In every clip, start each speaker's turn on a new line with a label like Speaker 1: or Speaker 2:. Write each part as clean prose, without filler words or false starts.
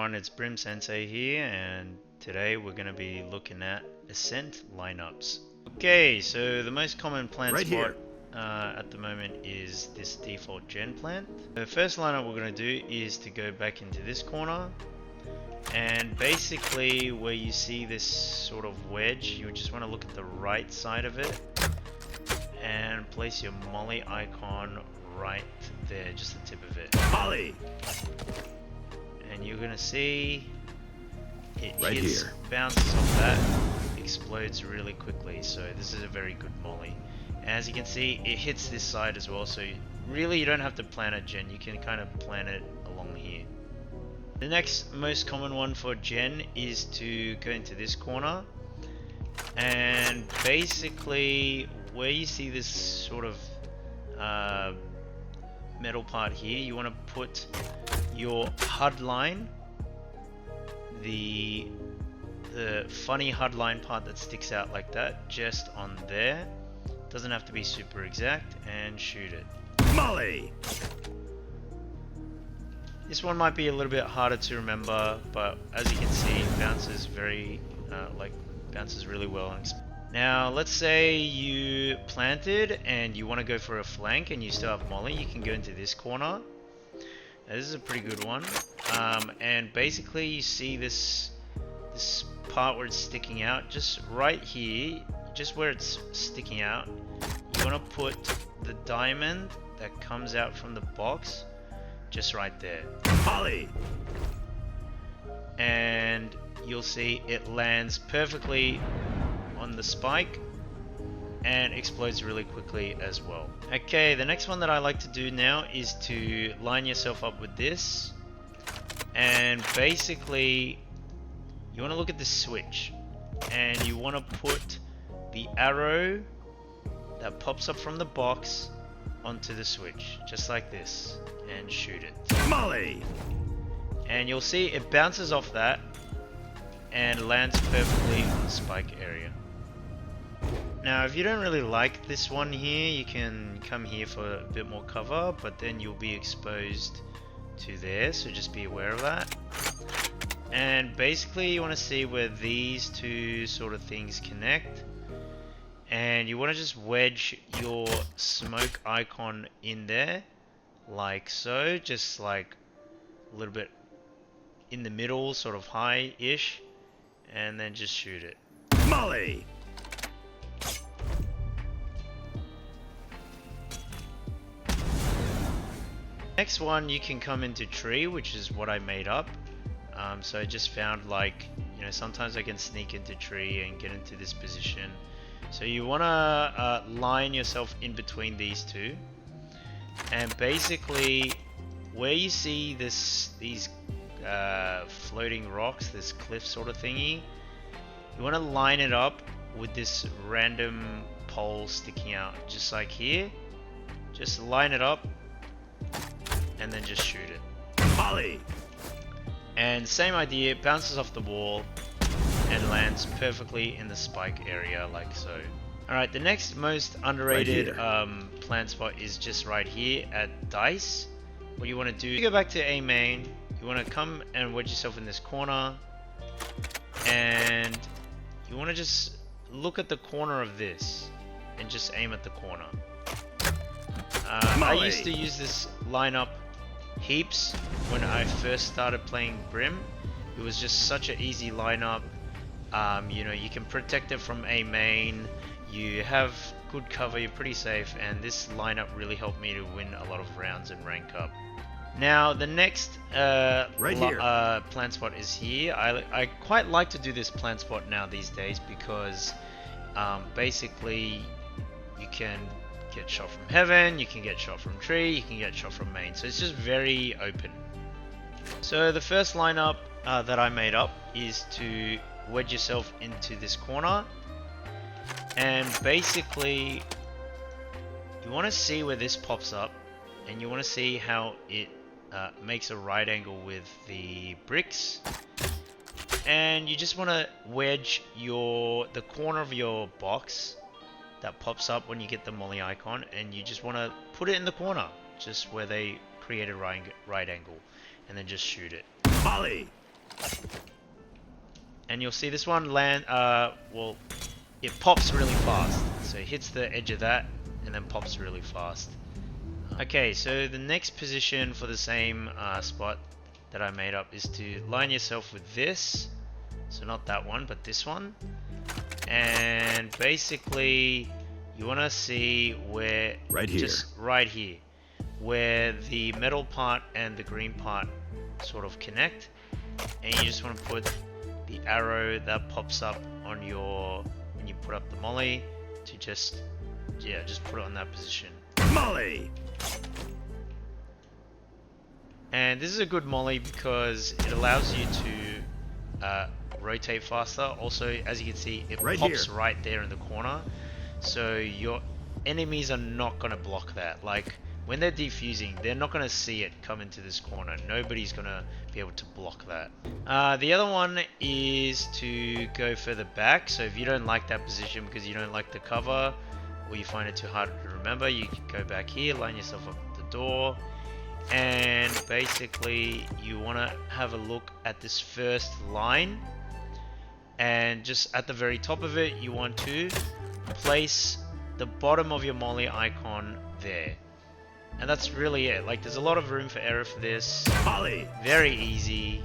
Speaker 1: everyone, it's Brim Sensei here, and today we're going to be looking at Ascent lineups. Okay, so the most common plant spot at the moment is this default gen plant. The first lineup we're going to do is to go back into this corner, and basically where you see this sort of wedge, you just want to look at the right side of it and place your molly icon right there, just the tip of it. Molly! And you're gonna see it right hits, here. Bounces off that, explodes really quickly. So this is a very good molly. As you can see, it hits this side as well. So really, you don't have to plan a gen. You can kind of plan it along here. The next most common one for gen is to go into this corner, and basically where you see this sort of metal part here, you want to put your HUD line, the funny HUD line part that sticks out like that, just on there. Doesn't have to be super exact, and shoot it. Molly! This one might be a little bit harder to remember, but as you can see, it bounces bounces really well. Now, let's say you planted and you want to go for a flank and you still have molly. You can go into this corner. Now, this is a pretty good one. And basically, you see this part where it's sticking out, just right here, just where it's sticking out. You want to put the diamond that comes out from the box just right there. Molly! And you'll see it lands perfectly on the spike and explodes really quickly as well. Okay, the next one that I like to do now is to line yourself up with this, and basically you want to look at this switch and you want to put the arrow that pops up from the box onto the switch just like this and shoot it. Molly! And you'll see it bounces off that and lands perfectly on the spike area. Now, if you don't really like this one here, you can come here for a bit more cover, but then you'll be exposed to there, so just be aware of that. And basically, you want to see where these two sort of things connect, and you want to just wedge your smoke icon in there, like so, just like a little bit in the middle, sort of high-ish, and then just shoot it. Molly! Next one, you can come into tree, which is what I made up. So I just found, like, you know, sometimes I can sneak into tree and get into this position. So you want to line yourself in between these two, and basically where you see these floating rocks, this cliff sort of thingy, you want to line it up with this random pole sticking out, just like here. Just line it up and then just shoot it. Molly! And same idea, it bounces off the wall and lands perfectly in the spike area, like so. Alright, the next most underrated plant spot is just right here at dice. What you want to do, you go back to A main, you want to come and wedge yourself in this corner, and you want to just look at the corner of this and just aim at the corner. I used to use this lineup heaps when I first started playing Brim. It was just such an easy lineup. You know, you can protect it from A main, you have good cover, you're pretty safe, and this lineup really helped me to win a lot of rounds and rank up. Now the next plant spot is here. I quite like to do this plant spot now these days because basically you can get shot from heaven, you can get shot from tree, you can get shot from main, so it's just very open. So the first lineup that I made up is to wedge yourself into this corner, and basically you want to see where this pops up, and you want to see how it makes a right angle with the bricks, and you just want to wedge the corner of your box that pops up when you get the molly icon, and you just want to put it in the corner, just where they create a right angle, and then just shoot it. Molly! And you'll see this one land, well, it pops really fast. So it hits the edge of that and then pops really fast. Okay, so the next position for the same spot that I made up is to line yourself with this. So not that one, but this one. And basically, you want to see where...
Speaker 2: Right here.
Speaker 1: Just right here. Where the metal part and the green part sort of connect. And you just want to put the arrow that pops up on your... when you put up the molly to just... yeah, just put it on that position.
Speaker 2: Molly!
Speaker 1: And this is a good molly because it allows you to rotate faster. Also, as you can see, it pops right there in the corner. So your enemies are not going to block that. Like, when they're defusing, they're not going to see it come into this corner. Nobody's going to be able to block that. The other one is to go further back. So if you don't like that position because you don't like the cover, or you find it too hard to remember, you can go back here, line yourself up the door. And basically you want to have a look at this first line, and just at the very top of it you want to place the bottom of your molly icon there. And that's really it. Like, there's a lot of room for error for this.
Speaker 2: Molly!
Speaker 1: Very easy.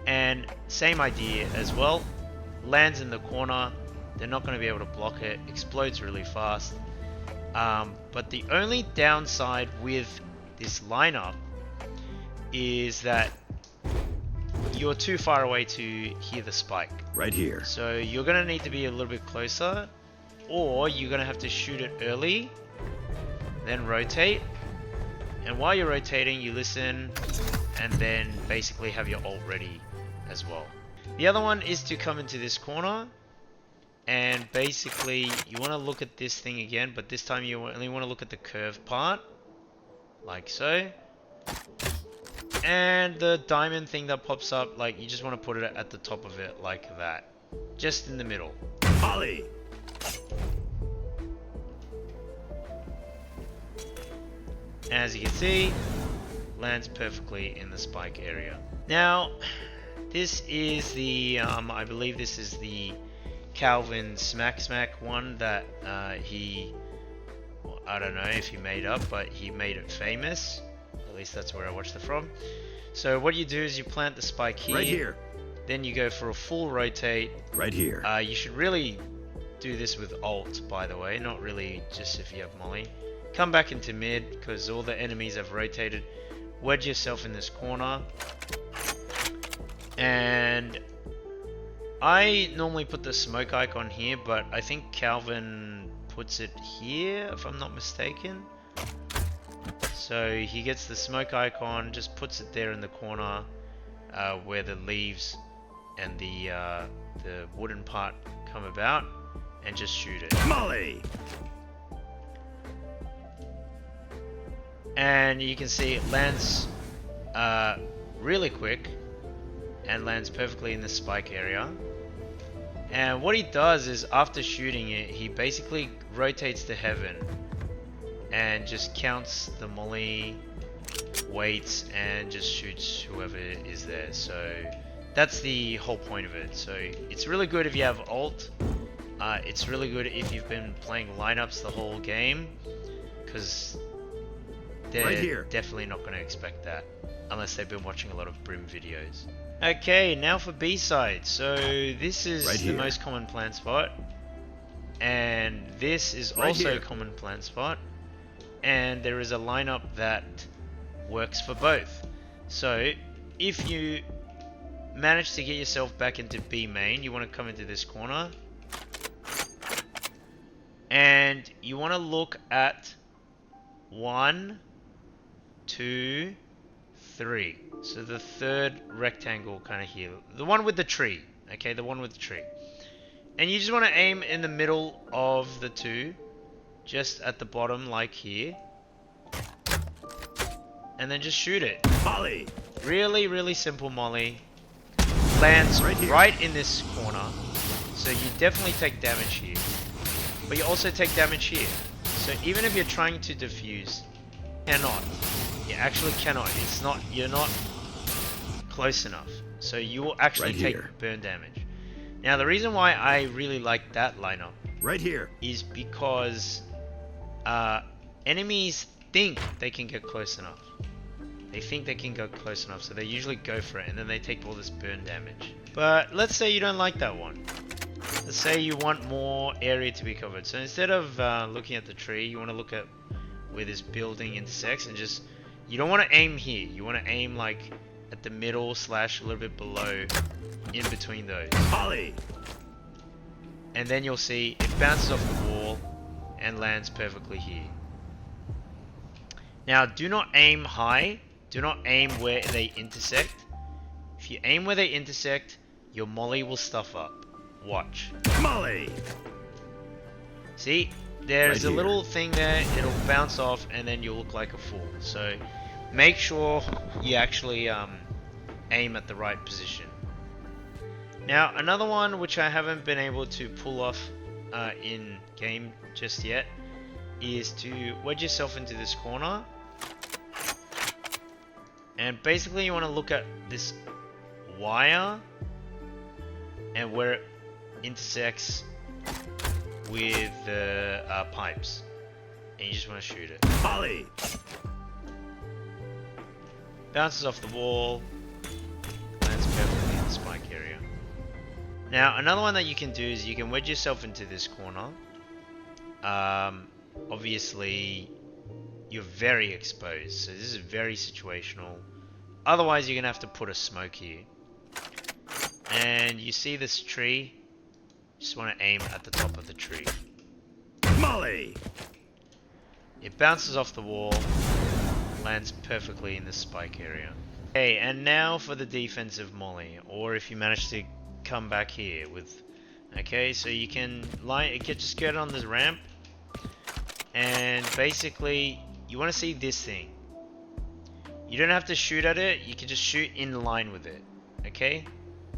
Speaker 1: And same idea as well. Lands in the corner, they're not going to be able to block it, explodes really fast. But the only downside with this lineup is that you're too far away to hear the spike.
Speaker 2: Right here.
Speaker 1: So you're going to need to be a little bit closer, or you're going to have to shoot it early, then rotate. And while you're rotating, you listen, and then basically have your ult ready as well. The other one is to come into this corner. And basically, you want to look at this thing again, but this time you only want to look at the curved part, like so. And the diamond thing that pops up, like, you just want to put it at the top of it, like that, just in the middle.
Speaker 2: Molly!
Speaker 1: As you can see, lands perfectly in the spike area. Now, this is the, I believe this is the Calvin Smack one that well, I don't know if he made up, but he made it famous. At least that's where I watched it from. So what you do is you plant the spike here.
Speaker 2: Right here.
Speaker 1: Then you go for a full rotate.
Speaker 2: Right here.
Speaker 1: You should really do this with ult, by the way, not really just if you have molly. Come back into mid because all the enemies have rotated. Wedge yourself in this corner. And I normally put the smoke icon here, but I think Calvin puts it here, if I'm not mistaken. So he gets the smoke icon, just puts it there in the corner where the leaves and the wooden part come about, and just shoot it.
Speaker 2: Molly!
Speaker 1: And you can see it lands really quick and lands perfectly in the spike area. And what he does is, after shooting it, he basically rotates to heaven and just counts the molly, waits, and just shoots whoever is there. So that's the whole point of it. So it's really good if you have ult. It's really good if you've been playing lineups the whole game, because they're definitely not going to expect that unless they've been watching a lot of Brim videos. Okay, now for B-side. So this is the most common plant spot, and this is also a common plant spot, and there is a lineup that works for both. So if you manage to get yourself back into B main, you want to come into this corner, and you want to look at 1, 2, 3. So the third rectangle kind of here. The one with the tree. Okay, the one with the tree. And you just want to aim in the middle of the two. Just at the bottom, like here. And then just shoot it.
Speaker 2: Molly!
Speaker 1: Really, really simple molly. Lands right in this corner. So you definitely take damage here. But you also take damage here. So even if you're trying to defuse, cannot. You actually cannot. It's not, you're not close enough. So you will actually
Speaker 2: Right
Speaker 1: take
Speaker 2: here.
Speaker 1: burn damage. Now the reason why I really like that lineup
Speaker 2: Right here.
Speaker 1: is because enemies think they can get close enough. They think they can go close enough, so they usually go for it, and then they take all this burn damage. But let's say you don't like that one. Let's say you want more area to be covered. So instead of looking at the tree, you want to look at where this building intersects, and just, you don't want to aim here. You want to aim like at the middle slash a little bit below, in between those.
Speaker 2: Ollie.
Speaker 1: And then you'll see it bounces off the wall and lands perfectly here. Now do not aim high. Do not aim where they intersect. If you aim where they intersect, your molly will stuff up. Watch.
Speaker 2: Molly.
Speaker 1: See? There's
Speaker 2: Right
Speaker 1: a
Speaker 2: here.
Speaker 1: little thing there. It'll bounce off and then you'll look like a fool. So make sure you actually aim at the right position. Now another one which I haven't been able to pull off in game just yet is to wedge yourself into this corner. And basically you want to look at this wire and where it intersects with the pipes. And you just want to shoot it.
Speaker 2: Ollie.
Speaker 1: Bounces off the wall, lands perfectly in the spike area. Now another one that you can do is you can wedge yourself into this corner. Obviously you're very exposed, so this is very situational. Otherwise you're gonna have to put a smoke here. And you see this tree, just want to aim at the top of the tree.
Speaker 2: Molly.
Speaker 1: It bounces off the wall, lands perfectly in the spike area. Okay, and now for the defensive molly, or if you manage to come back here with, okay, so you can just get on this ramp, and basically you want to see this thing. You don't have to shoot at it, you can just shoot in line with it, okay?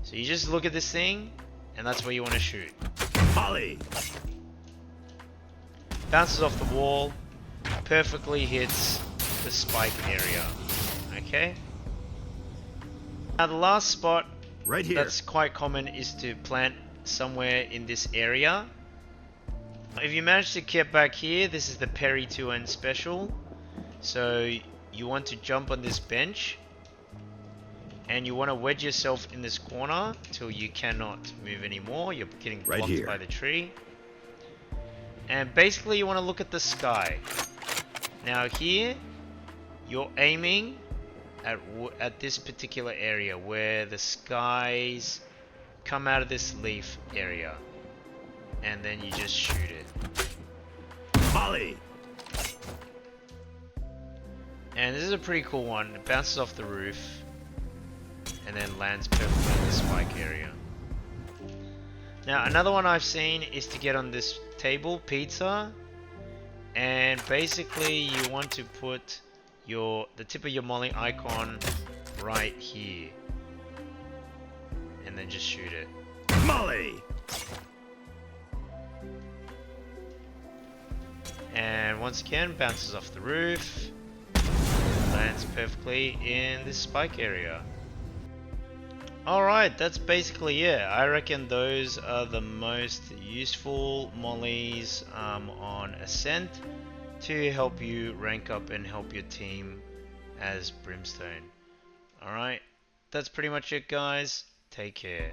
Speaker 1: So you just look at this thing, and that's where you want to shoot.
Speaker 2: Molly.
Speaker 1: Bounces off the wall, perfectly hits the spike area, okay? Now the last spot
Speaker 2: Right here.
Speaker 1: that's quite common is to plant somewhere in this area. If you manage to get back here, this is the Perry 2N special. So you want to jump on this bench and you want to wedge yourself in this corner till you cannot move anymore. You're getting
Speaker 2: Right
Speaker 1: blocked
Speaker 2: here.
Speaker 1: by the tree. And basically you want to look at the sky. Now here, you're aiming at this particular area where the skies come out of this leaf area. And then you just shoot it.
Speaker 2: Molly.
Speaker 1: And this is a pretty cool one. It bounces off the roof and then lands perfectly in the spike area. Now another one I've seen is to get on this table, pizza, and basically you want to put the tip of your molly icon right here and then just shoot it.
Speaker 2: Molly.
Speaker 1: And once again bounces off the roof, lands perfectly in this spike area. Alright, that's basically it. I reckon those are the most useful mollies on Ascent to help you rank up and help your team as Brimstone. Alright, that's pretty much it guys. Take care.